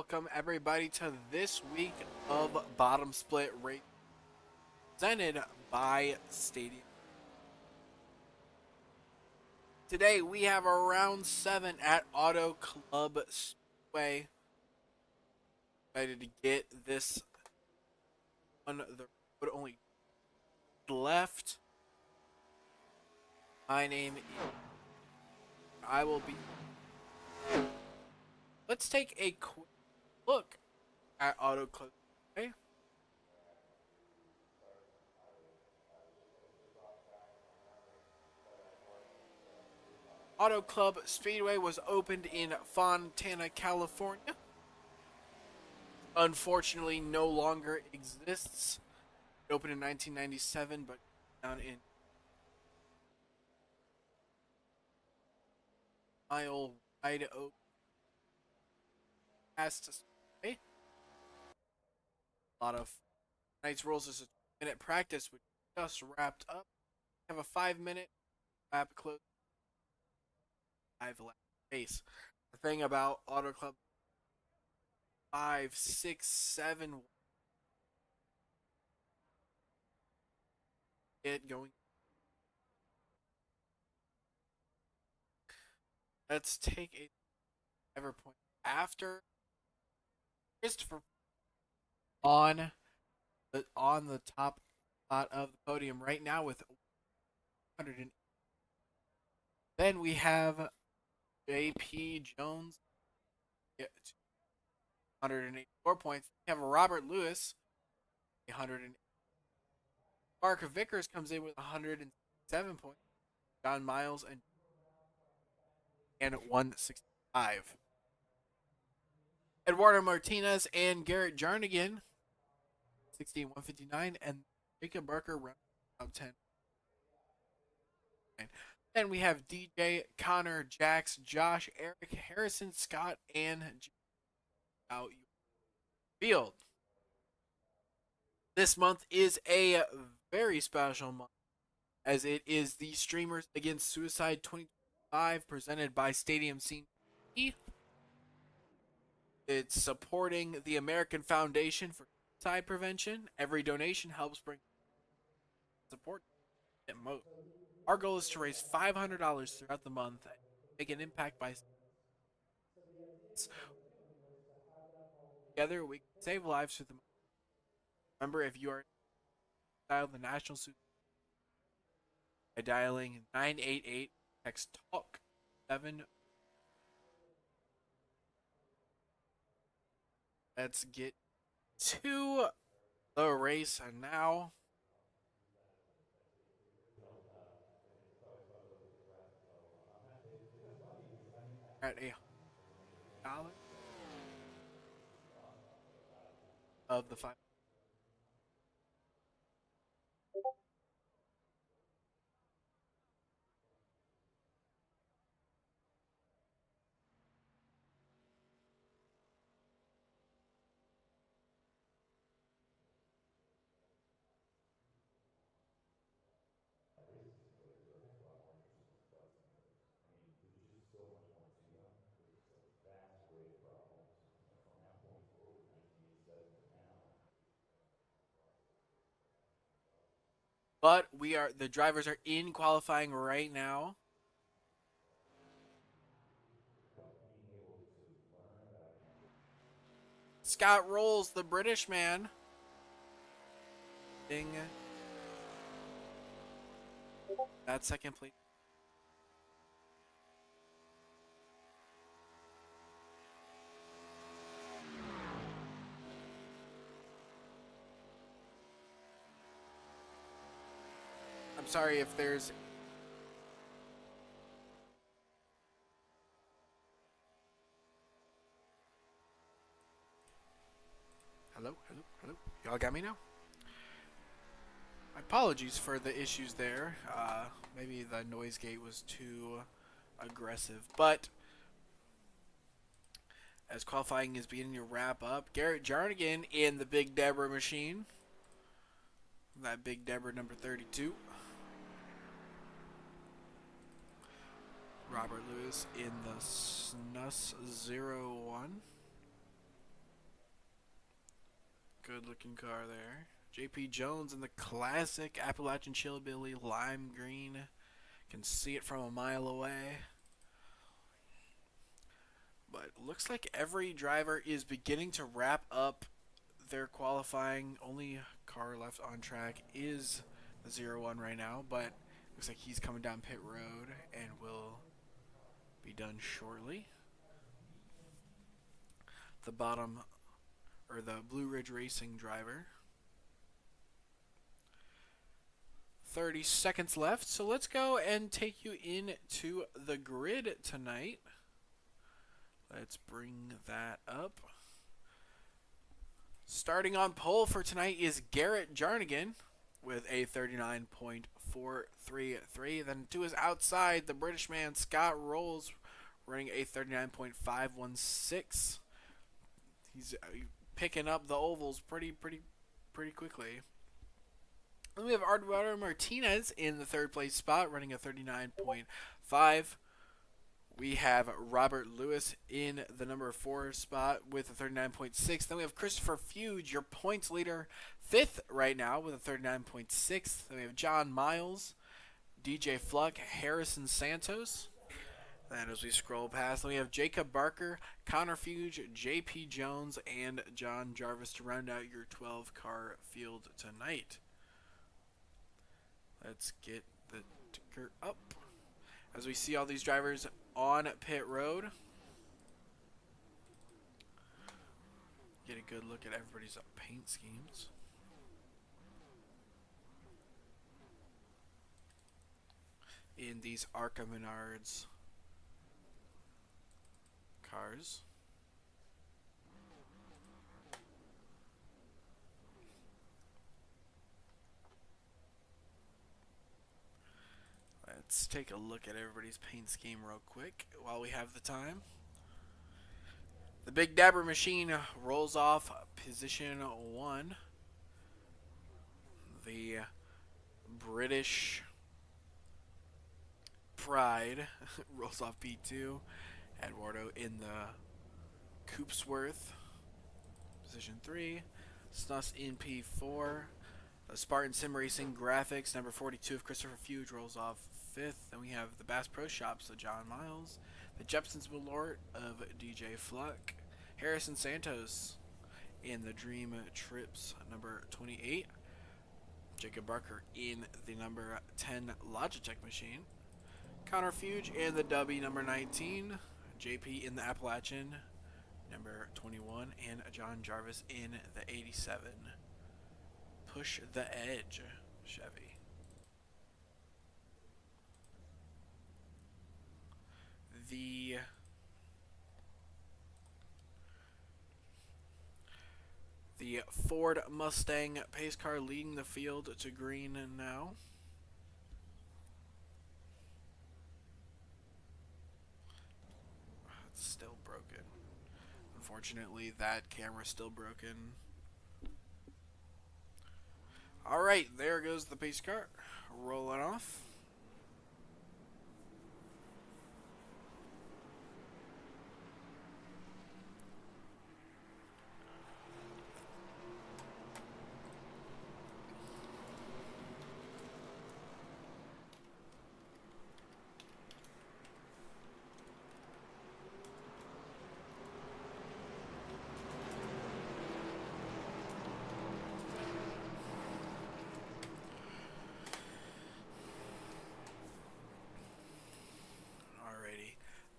Welcome everybody to this week of Bottom Split Race presented by Stadium. Today we have a round 7 at Auto Club Speedway. Excited to get this on the road. Only left. My name is I will be. Let's take a quick look at Auto Club Speedway. Auto Club Speedway was opened in Fontana, California. Unfortunately, no longer exists. It opened in 1997, but down in mile wide open past Speedway. A lot of tonight's rules is a minute practice, which just wrapped up. We have a 5-minute lap close, 5 lap race. The thing about Auto Club 5, 6, 7, get going. Let's take a driver point after Christopher on the top spot of the podium right now with 100. Then we have JP Jones at 184 points. We have Robert Lewis 100. Mark Vickers comes in with 107 points. John Miles and 165. Eduardo Martinez and Garrett Jarnigan 60 and 159, and Jacob Barker round top 10. Then we have DJ, Connor, Jax, Josh, Eric, Harrison, Scott, and out field. This month is a very special month, as it is the Streamers Against Suicide 2025 presented by Stadium Scene. It's supporting the American Foundation for Suicide Prevention. Every donation helps bring support to most. Our goal is to raise $500 throughout the month, make an impact by together we can save lives through the month. Remember, if you are dial the National Suicide by dialing 988, text talk 7. Let's get to the race now. At $1 of the 5. But the drivers are in qualifying right now. Scott Rolls, the British man. Ding. That second place. I'm sorry if there's hello. Y'all got me now? My apologies for the issues there. Maybe the noise gate was too aggressive. But as qualifying is beginning to wrap up, Garrett Jarnigan in the Big Deborah machine. That Big Deborah number 32. Robert Lewis in the SNUS 01. Good looking car there. JP Jones in the classic Appalachian Chillbilly lime green. Can see it from a mile away. But looks like every driver is beginning to wrap up their qualifying. Only car left on track is the 0-1 right now, but looks like he's coming down pit road and will be done shortly. The bottom, or the Blue Ridge Racing driver. 30 seconds left, so let's go and take you into the grid tonight. Let's bring that up. Starting on pole for tonight is Garrett Jarnigan with a 39.433. Then to his outside, the British man Scott Rolls running a 39.516. He's picking up the ovals pretty quickly. Then we have Eduardo Martinez in the third place spot running a 39.5. We have Robert Lewis in the number 4 spot with a 39.6. Then we have Christopher Fuge, your points leader, 5th right now with a 39.6. Then we have John Miles, DJ Fluck, Harrison Santos. Then as we scroll past, then we have Jacob Barker, Connor Fuge, JP Jones, and John Jarvis to round out your 12-car field tonight. Let's get the ticker up. As we see all these drivers on pit road. Get a good look at everybody's paint schemes. In these ARCA Menards cars. Let's take a look at everybody's paint scheme real quick while we have the time. The Big Dabber machine rolls off position 1. The British Pride rolls off P2. Eduardo in the Coopsworth, position 3. Snus in P4. The Spartan Sim Racing Graphics, number 42 of Christopher Fuge, rolls off 5th. Then we have the Bass Pro Shops of John Miles. The Jepsons Malort of DJ Fluck. Harrison Santos in the Dream Trips, number 28. Jacob Barker in the number 10 Logitech machine. Connor Fuge in the W, number 19. JP in the Appalachian, number 21. And John Jarvis in the 87. Push the Edge Chevy. The Ford Mustang pace car leading the field to green now. It's still broken. Unfortunately, that camera's still broken. Alright, there goes the pace car. Rolling off.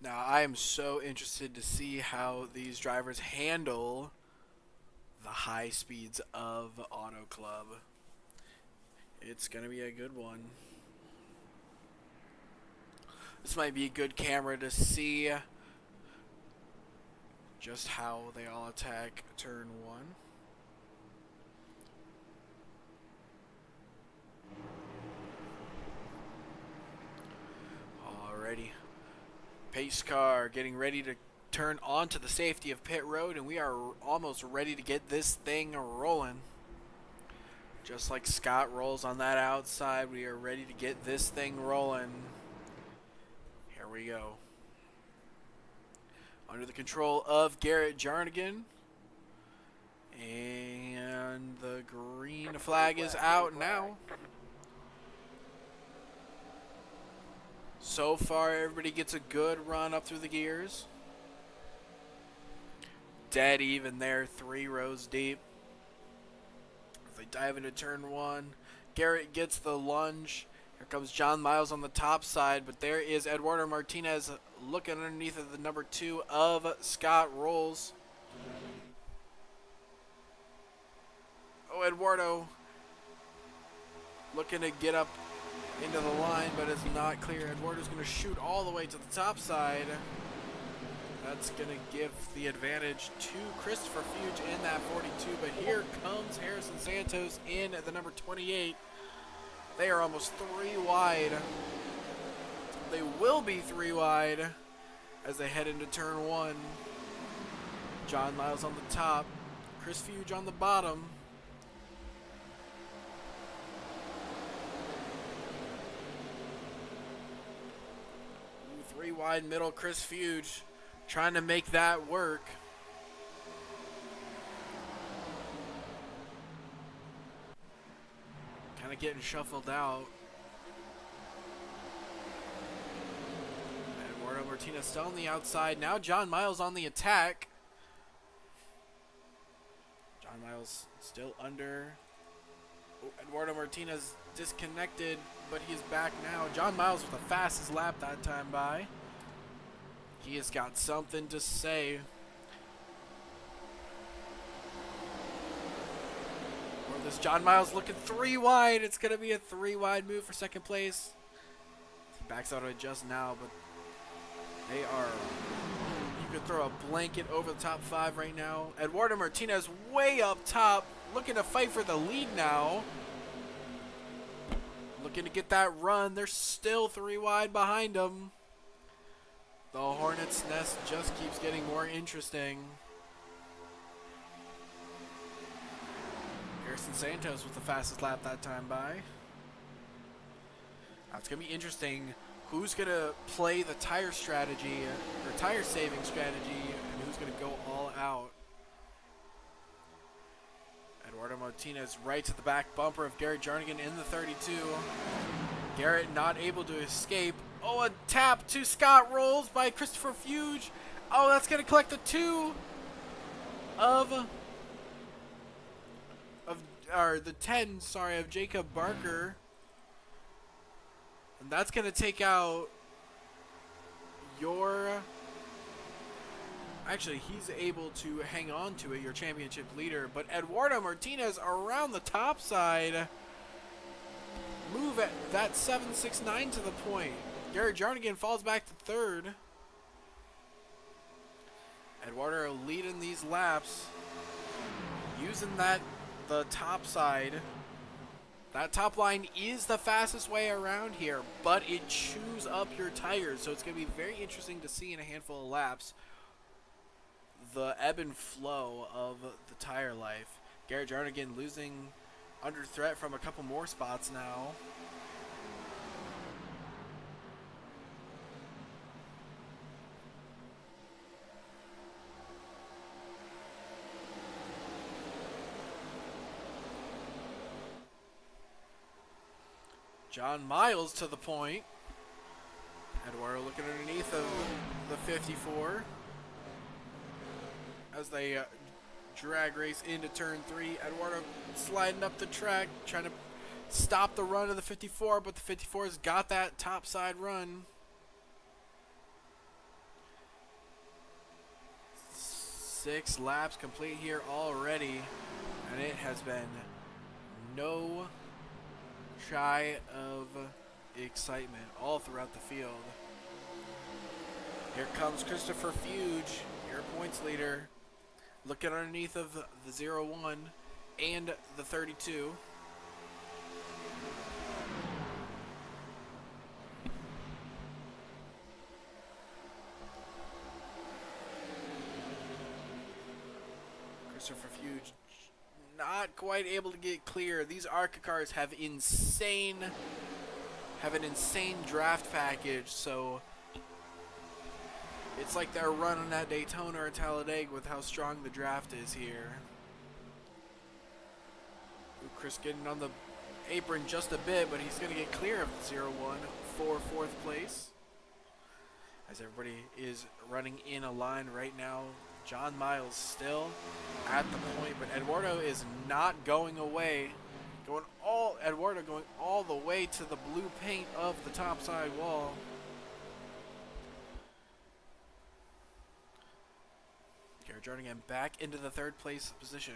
Now, I am so interested to see how these drivers handle the high speeds of Auto Club. It's going to be a good one. This might be a good camera to see just how they all attack turn 1. Alrighty. Pace car getting ready to turn onto the safety of pit road, and we are almost ready to get this thing rolling. Just like Scott rolls on that outside, we are ready to get this thing rolling. Here we go. Under the control of Garrett Jarnigan. And the green flag is out now. So far, everybody gets a good run up through the gears. Dead even there, 3 rows deep. As they dive into turn 1, Garrett gets the lunge. Here comes John Miles on the top side, but there is Eduardo Martinez looking underneath of the number 2 of Scott Rolls. Oh, Eduardo looking to get up into the line, but it's not clear. Eduardo's going to shoot all the way to the top side. That's going to give the advantage to Christopher Fuge in that 42, but here comes Harrison Santos in at the number 28. They are almost 3 wide. They will be 3 wide as they head into turn 1. John Miles on the top, Chris Fuge on the bottom. 3 wide middle, Chris Fuge trying to make that work. Kind of getting shuffled out. Eduardo Martinez still on the outside. Now John Miles on the attack. John Miles still under. Oh, Eduardo Martinez disconnected, but he's back now. John Miles with the fastest lap that time by. He has got something to say. Or this John Miles looking 3 wide. It's going to be a 3 wide move for second place. He backs out of it just now, but they are... You could throw a blanket over the top 5 right now. Eduardo Martinez way up top, looking to fight for the lead now. Looking to get that run. They're still 3 wide behind him. The Hornets' nest just keeps getting more interesting. Harrison Santos with the fastest lap that time by. Now it's going to be interesting who's going to play the tire strategy, or tire saving strategy, and who's going to go all out. Eduardo Martinez right to the back bumper of Garrett Jarnigan in the 32. Garrett not able to escape. Oh, a tap to Scott Rolls by Christopher Fuge. Oh, that's going to collect the 2 of the 10, sorry, of Jacob Barker. And that's going to take out your... Actually, he's able to hang on to it, your championship leader. But Eduardo Martinez around the top side. Move at that 7.69 to the point. Garrett Jarnigan falls back to 3rd. Eduardo leading these laps. Using the top side. That top line is the fastest way around here, but it chews up your tires. So it's going to be very interesting to see in a handful of laps the ebb and flow of the tire life. Garrett Jarnigan losing under threat from a couple more spots now. John Miles to the point. Eduardo looking underneath of the 54. As they drag race into turn 3. Eduardo sliding up the track, trying to stop the run of the 54, but the 54's got that top side run. 6 laps complete here already, and it has been no shy of excitement all throughout the field. Here comes Christopher Fuge, your points leader, looking underneath of the 0-1 and the 32. Christopher Fuge not quite able to get clear. These ARCA cars have an insane draft package, so it's like they're running at Daytona or Talladega with how strong the draft is here. Chris getting on the apron just a bit, but he's going to get clear of 0-1 for 4th place. As everybody is running in a line right now, John Miles still at the point, but Eduardo is not going away. Eduardo going all the way to the blue paint of the top side wall. Garrett Jarnigan back into the 3rd place position.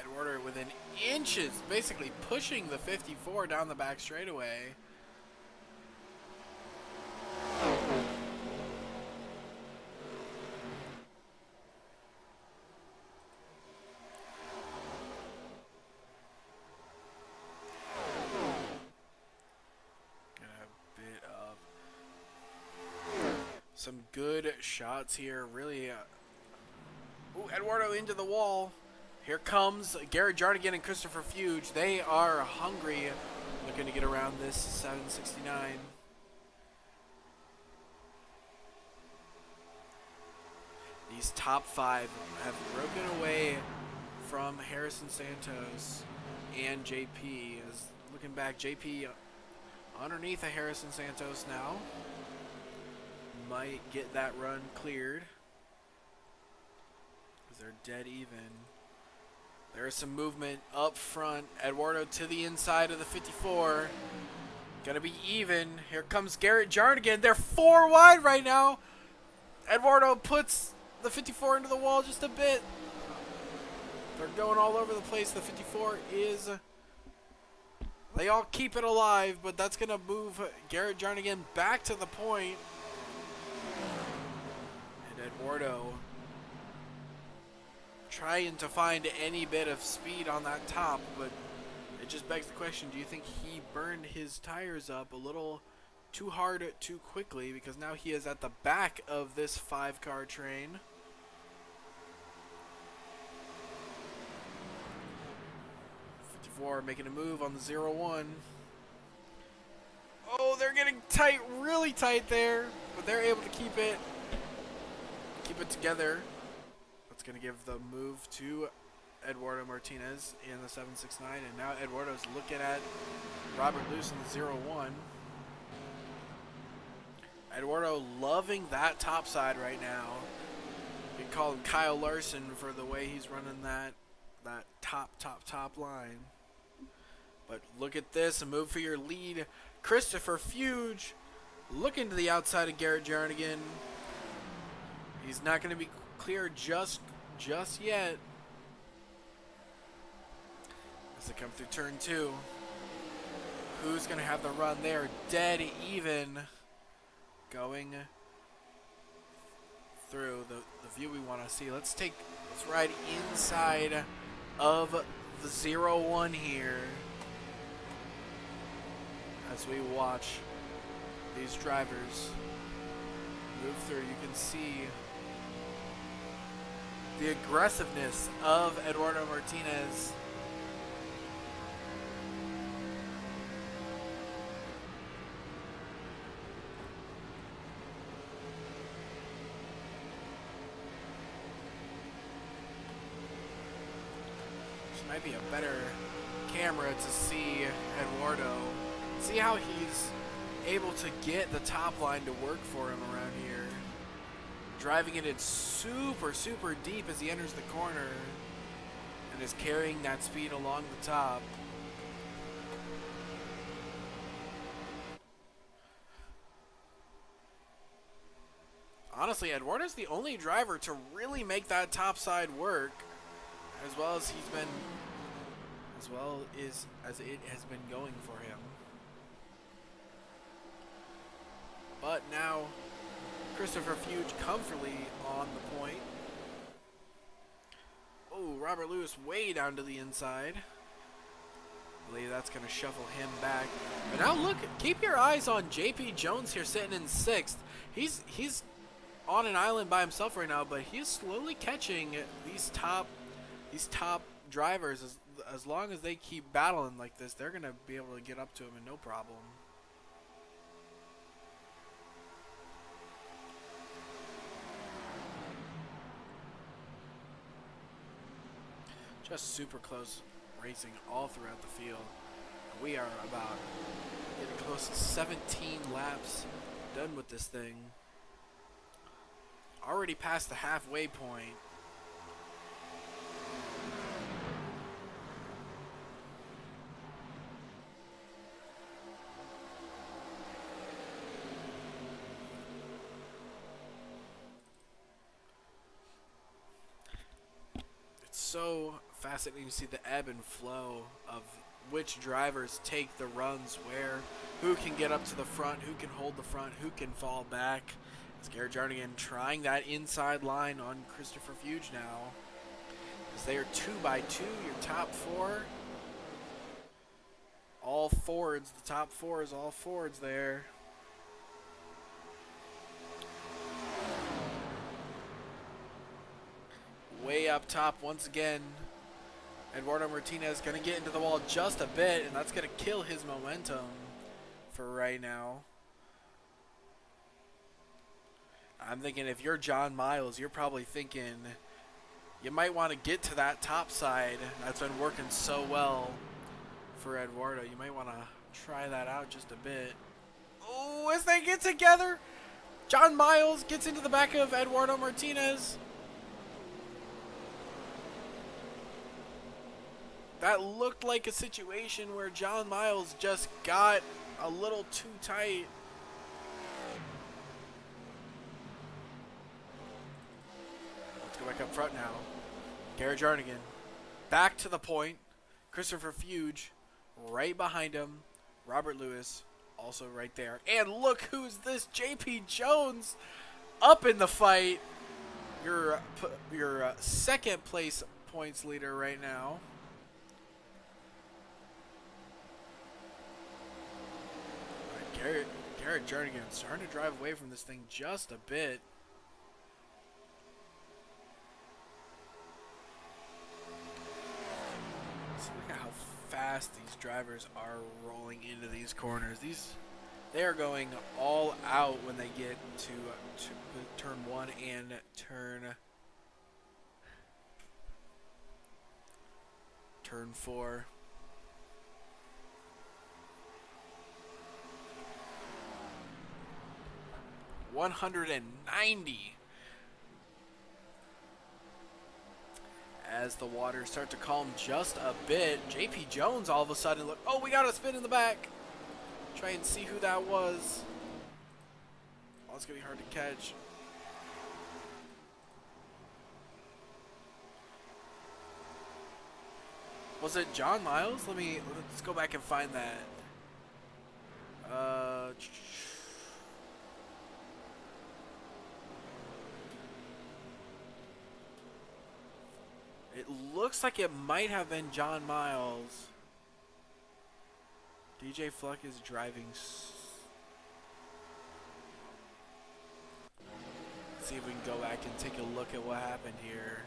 Eduardo within inches, basically pushing the 54 down the back straightaway. Some good shots here, really. Ooh, Eduardo into the wall. Here comes Garrett Jarnigan and Christopher Fuge. They are hungry, looking to get around this 769. These top 5 have broken away from Harrison Santos and JP. As looking back, JP underneath of Harrison Santos now. Might get that run cleared because they're dead even. There is some movement up front. Eduardo to the inside of the 54. Gonna be even. Here comes Garrett Jarnigan. They're 4 wide right now. Eduardo puts the 54 into the wall just a bit. They're going all over the place. The 54 is... They all keep it alive, but that's gonna move Garrett Jarnigan back to the point. Eduardo trying to find any bit of speed on that top, but it just begs the question, do you think he burned his tires up a little too hard too quickly, because now he is at the back of this 5-car train? Making a move on the 0-1. Oh, they're getting tight, really tight there, but they're able to keep it together. That's going to give the move to Eduardo Martinez in the 769, and now Eduardo's looking at Robert Luce in the 0-1. Eduardo loving that top side right now. You can call him Kyle Larson for the way he's running that top line. But look at this, a move for your lead. Christopher Fuge looking to the outside of Garrett Jarnigan. He's not going to be clear just yet. As they come through turn 2. Who's going to have the run there? Dead even. Going through the view we want to see. Let's ride inside of the 0-1 here. As we watch these drivers move through, you can see the aggressiveness of Eduardo Martinez. This might be a better camera to see Eduardo. See how he's able to get the top line to work for him around here. Driving it in super deep as he enters the corner. And is carrying that speed along the top. Honestly, Eduardo's the only driver to really make that top side work. As well as it has been going for him. But now, Christopher Fuge comfortably on the point. Oh, Robert Lewis way down to the inside. I believe that's going to shuffle him back. But now look, keep your eyes on JP Jones here sitting in 6th. He's on an island by himself right now, but he's slowly catching these top drivers. As long as they keep battling like this, they're gonna be able to get up to him and no problem. Just super close racing all throughout the field. We are about getting close to 17 laps done with this thing. Already past the halfway point. It's so fascinating to see the ebb and flow of which drivers take the runs where, who can get up to the front, who can hold the front, who can fall back. It's Garrett Jarnigan trying that inside line on Christopher Hughes now. As they are 2x2, your top four. All Fords, the top four is all Fords there. Way up top once again. Eduardo Martinez going to get into the wall just a bit, and that's going to kill his momentum for right now. I'm thinking if you're John Miles, you're probably thinking you might want to get to that top side. That's been working so well for Eduardo. You might want to try that out just a bit. Oh, as they get together, John Miles gets into the back of Eduardo Martinez. That looked like a situation where John Miles just got a little too tight. Let's go back up front now. Garrett Jarnigan back to the point. Christopher Hughes right behind him. Robert Lewis also right there. And look who's this, JP Jones up in the fight. Your second place points leader right now. Garrett Jarnigan starting to drive away from this thing just a bit. So look at how fast these drivers are rolling into these corners. They are going all out when they get to turn 1 and turn 4. $190 as the waters start to calm just a bit. JP Jones all of a sudden look. Oh, we got a spin in the back. Try and see who that was. Oh, it's gonna be hard to catch. Was it John Miles? Let's go back and find that. It looks like it might have been John Miles. DJ Fluck is driving. Let's see if we can go back and take a look at what happened here.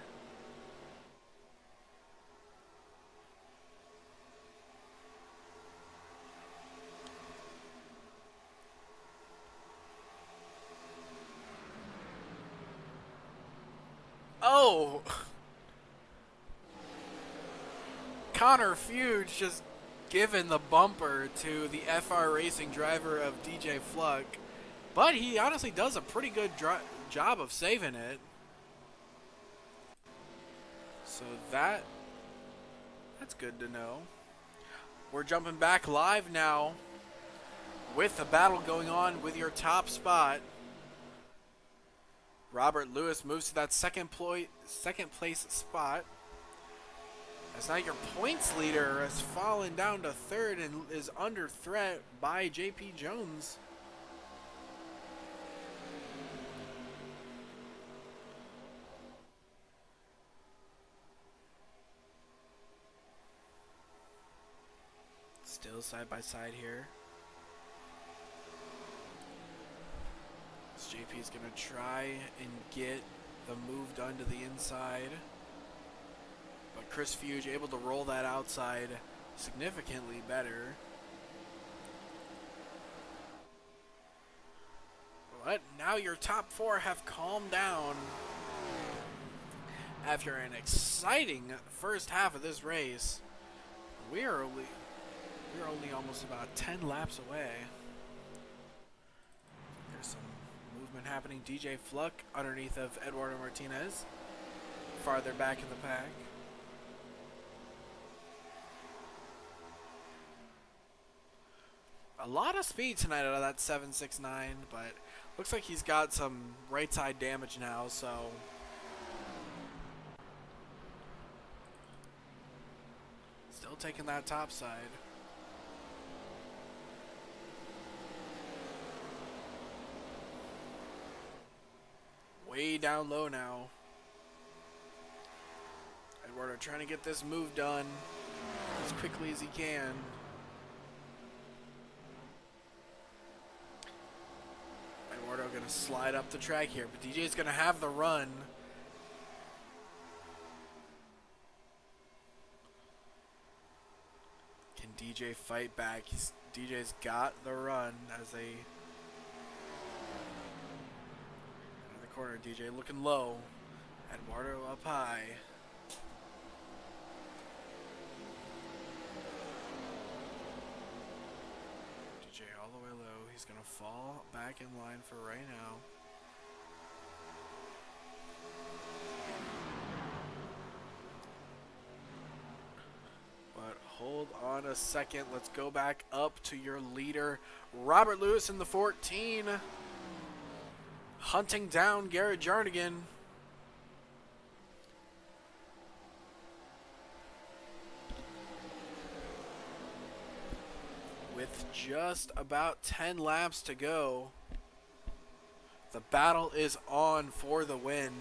Oh! Connor Hughes just given the bumper to the FR Racing driver of DJ Fluck. But he honestly does a pretty good job of saving it. So that's good to know. We're jumping back live now with the battle going on with your top spot. Robert Lewis moves to that second place spot. As now your points leader has fallen down to third and is under threat by JP Jones. Still side by side here. So JP is going to try and get the move done to the inside. But Chris Fuge able to roll that outside significantly better. But now your top four have calmed down after an exciting first half of this race. We're only almost about 10 laps away. There's some movement happening. DJ Fluck underneath of Eduardo Martinez, farther back in the pack. A lot of speed tonight out of that 769, but looks like he's got some right side damage now, so still taking that top side. Way down low now. Eduardo trying to get this move done as quickly as he can. Eduardo gonna slide up the track here, but DJ's gonna have the run. Can DJ fight back? DJ's got the run as they in the corner. DJ looking low. Eduardo up high. DJ all the way low. He's gonna fall back in line for right now. But hold on a second. Let's go back up to your leader, Robert Lewis in the 14. Hunting down Garrett Jarnigan. With just about 10 laps to go, the battle is on for the win.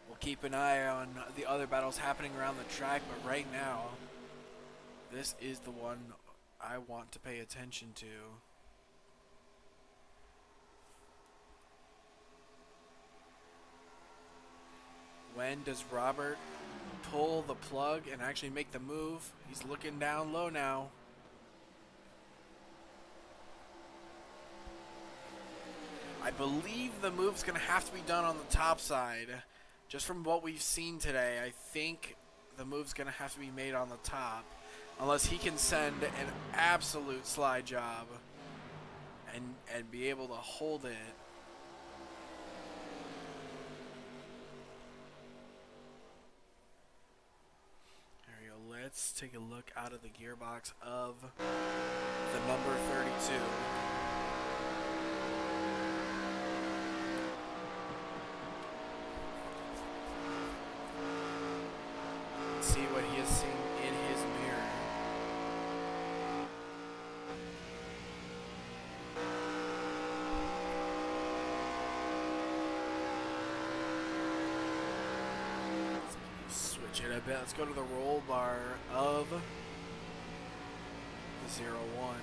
We'll keep an eye on the other battles happening around the track, but right now, this is the one I want to pay attention to. When does Robert pull the plug and actually make the move? He's looking down low now. I believe the move's going to have to be done on the top side. Just from what we've seen today, I think the move's going to have to be made on the top. Unless he can send an absolute slide job and be able to hold it. There we go. Let's take a look out of the gearbox of the number 32. Let's see what he is seeing in his mirror. Switch it a bit. Let's go to the roll bar of the 01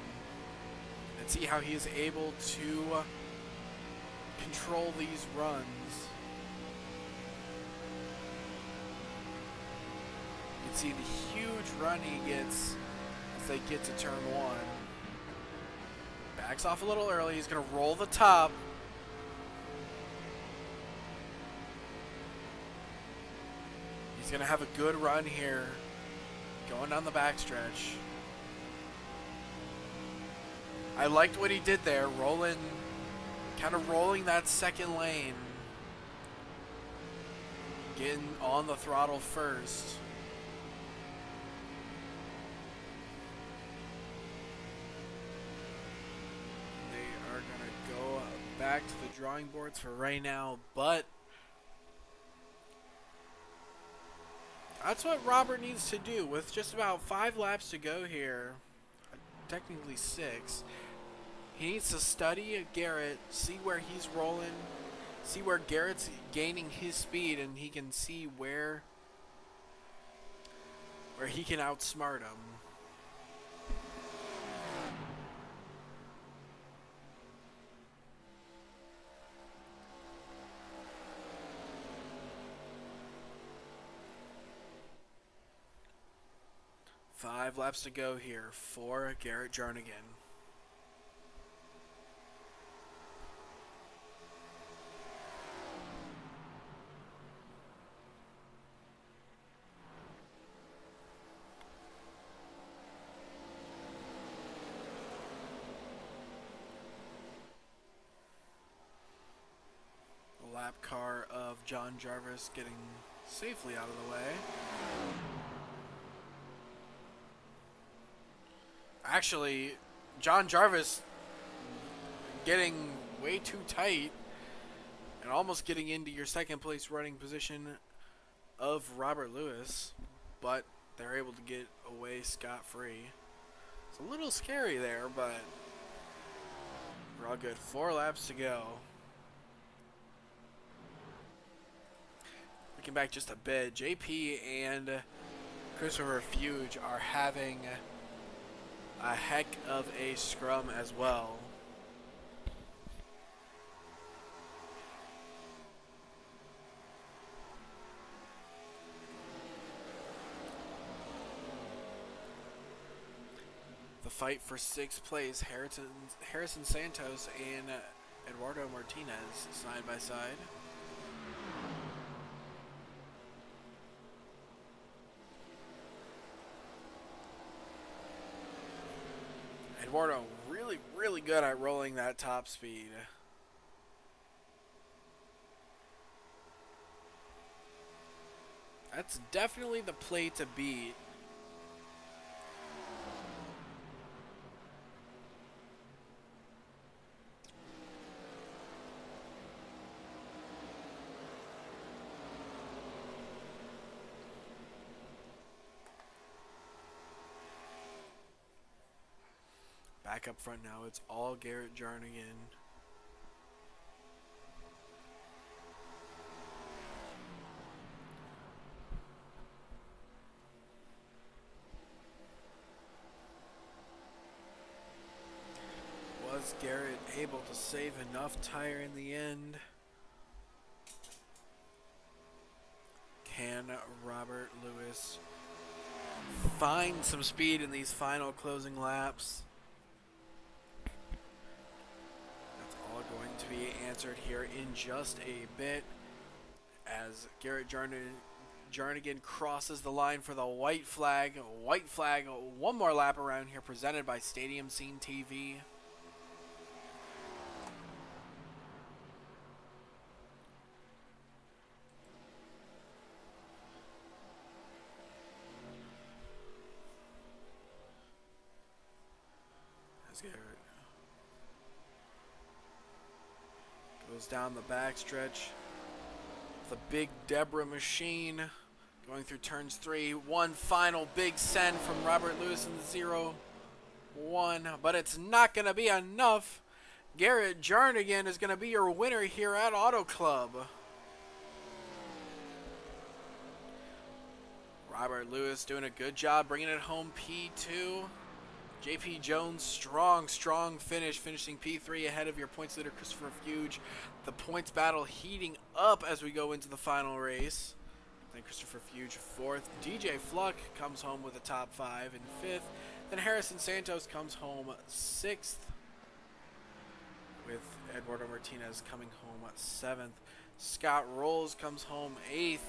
and see how he is able to control these runs. You can see the huge run he gets as they get to turn 1. Backs off a little early. He's going to roll the top. He's going to have a good run here going down the backstretch. I liked what he did there, kind of rolling that second lane. Getting on the throttle first. They are going to go back to the drawing boards for right now, but that's what Robert needs to do with just about 5 laps to go here. Technically 6. He needs to study Garrett, see where he's rolling, see where Garrett's gaining his speed, and he can see where he can outsmart him. 5 laps to go here for Garrett Jernigan. Lap car of John Jarvis getting safely out of the way. Actually, John Jarvis getting way too tight and almost getting into your second place running position of Robert Lewis, but they're able to get away scot-free. It's a little scary there, but we're all good. 4 laps to go. Looking back just a bit, JP and Christopher Hughes are having a heck of a scrum as well. The fight for 6th place, Harrison Santos and Eduardo Martinez side by side. Eduardo really good at rolling that top speed. That's definitely the play to beat. Back up front now, it's all Garrett Jernigan. Was Garrett able to save enough tire in the end? Can Robert Lewis find some speed in these final closing laps? That's all going to be answered here in just a bit as Garrett Jernigan crosses the line for the white flag. White flag, one more lap around here, presented by Stadium Scene TV. As Garrett goes down the backstretch. The big Deborah machine going through turns 3. One final big send from Robert Lewis in the 0-1, but it's not going to be enough. Garrett Jernigan is going to be your winner here at Auto Club. Robert Lewis doing a good job bringing it home, P2. JP Jones, strong finish, finishing P3 ahead of your points leader, Christopher Hughes. The points battle heating up as we go into the final race. Then Christopher Hughes 4th. DJ Fluck comes home with a top 5 in 5th. Then Harrison Santos comes home 6th, with Eduardo Martinez coming home 7th. Scott Rolls comes home 8th.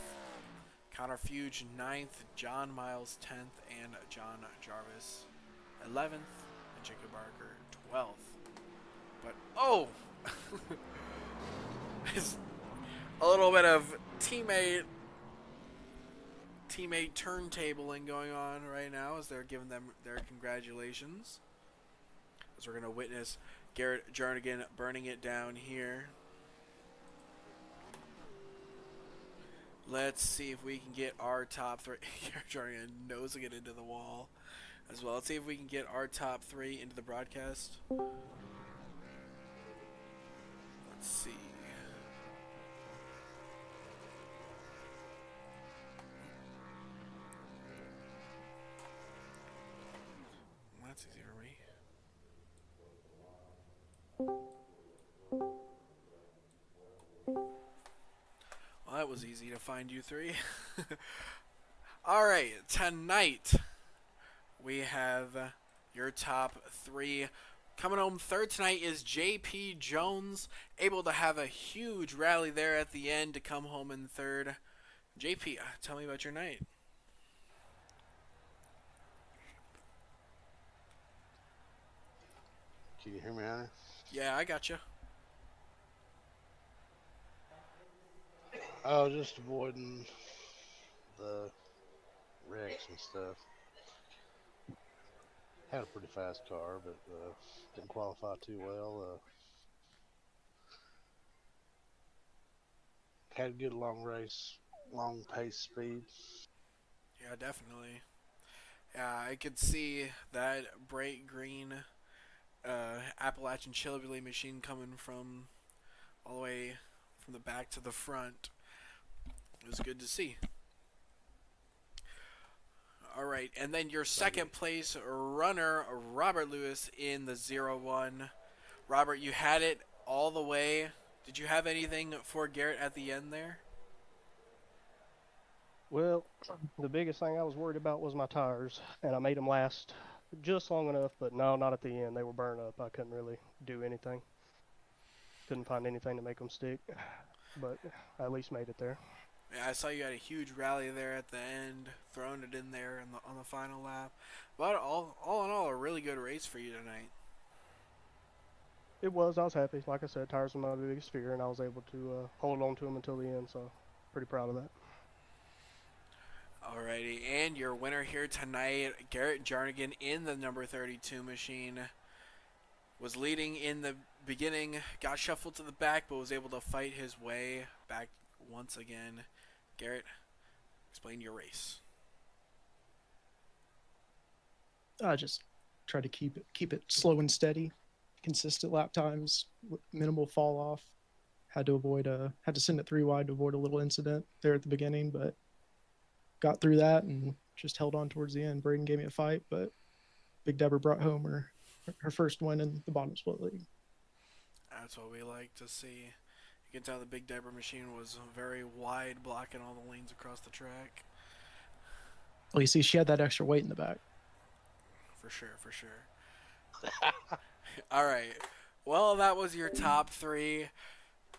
Connor Fuge 9th. John Miles 10th. And John Jarvis 11th, and Jacob Barker 12th. But it's a little bit of teammate turntabling going on right now as they're giving them their congratulations. As we're gonna witness Garrett Jernigan burning it down here. Let's see if we can get our top 3. Garrett Jernigan nosing it into the wall as well. Let's see if we can get our top 3 into the broadcast. Let's see. That's easy for me. Well, that was easy to find you 3. All right, tonight we have your top three. Coming home third tonight is JP Jones, able to have a huge rally there at the end to come home in third. JP, tell me about your night. Can you hear me, Hunter? Yeah, I got you. Oh, just avoiding the wrecks and stuff. Had a pretty fast car, but didn't qualify too well. Had a good long race, long pace speed. Yeah, definitely. Yeah, I could see that bright green Appalachian Chili machine coming from all the way from the back to the front. It was good to see. All right, and then your Thank you. second place runner, Robert Lewis, in the 0-1. Robert, you had it all the way. Did you have anything for Garrett at the end there? Well, the biggest thing I was worried about was my tires, and I made them last just long enough, but no, not at the end. They were burned up. I couldn't really do anything. Couldn't find anything to make them stick, but I at least made it there. Yeah, I saw you had a huge rally there at the end, throwing it in there on the final lap. But all in all, a really good race for you tonight. It was. I was happy. Like I said, tires were my biggest fear, and I was able to hold on to them until the end. So, pretty proud of that. Alrighty, and your winner here tonight, Garrett Jarnigan in the number 32 machine, was leading in the beginning, got shuffled to the back, but was able to fight his way back once again. Garrett, explain your race. I just try to keep it slow and steady, consistent lap times, minimal fall off. Had to send it 3 wide to avoid a little incident there at the beginning, but got through that and just held on towards the end. Braden gave me a fight, but Big Deborah brought home her first win in the bottom split league. That's what we like to see. You can tell the Big Deborah machine was very wide, blocking all the lanes across the track. Well, you see, she had that extra weight in the back. For sure, for sure. All right. Well, that was your top three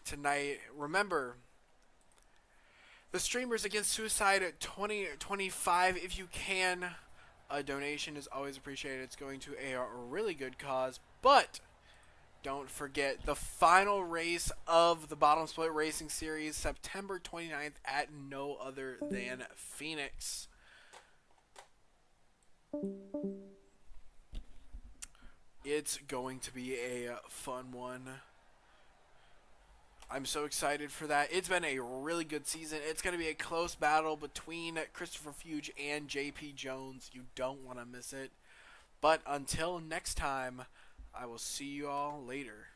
tonight. Remember, the Streamers Against Suicide 2025, if you can, a donation is always appreciated. It's going to a really good cause. But don't forget the final race of the Bottom Split Racing Series, September 29th at no other than Phoenix. It's going to be a fun one. I'm so excited for that. It's been a really good season. It's going to be a close battle between Christopher Fuge and JP Jones. You don't want to miss it. But until next time, I will see you all later.